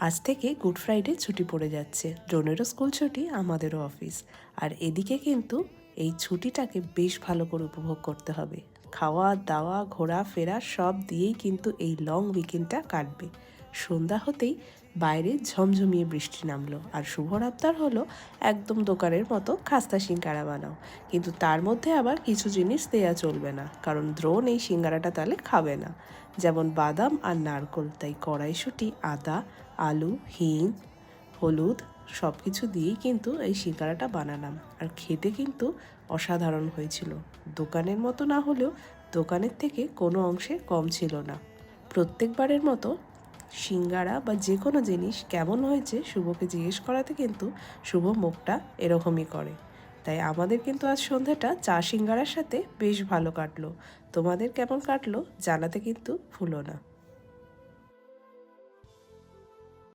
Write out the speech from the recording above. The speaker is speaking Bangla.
আজ থেকে গুড ফ্রাইডে ছুটি পড়ে যাচ্ছে। ড্রোনেরও স্কুল ছুটি, আমাদেরও অফিস। আর এদিকে কিন্তু এই ছুটিটাকে বেশ ভালো করে উপভোগ করতে হবে। খাওয়া দাওয়া ঘোরাফেরা সব দিয়েই কিন্তু এই লং উইকেন্ডটা কাটবে। সন্ধ্যা হতেই বাইরে ঝমঝমিয়ে বৃষ্টি নামলো, আর শুভর আবদার হলো একদম দোকানের মতো খাস্তা সিঙ্গারা বানাও। কিন্তু তার মধ্যে আবার কিছু জিনিস দেয়া চলবে না, কারণ দ্রোণ এই সিঙ্গারাটা তাহলে খাবে না। যেমন বাদাম আর নারকোল, তাই কড়াইশুঁটি, আদা, আলু, হিং, হলুদ সব কিছু দিয়েই কিন্তু এই সিঙ্গারাটা বানালাম। আর খেতে কিন্তু অসাধারণ হয়েছিল। দোকানের মতো না হলেও দোকানের থেকে কোনো অংশে কম ছিল না। প্রত্যেকবারের মতো সিঙ্গারা বা যে কোনো জিনিস কেমন হয়েছে শুভকে জিজ্ঞেস করাতে কিন্তু শুভ মুখটা এরকমই করে। তাই আমাদের কিন্তু আজ সন্ধ্যাটা চা সিঙ্গারার সাথে বেশ ভালো কাটলো। তোমাদের কেমন কাটলো জানাতে কিন্তু ভুলো না।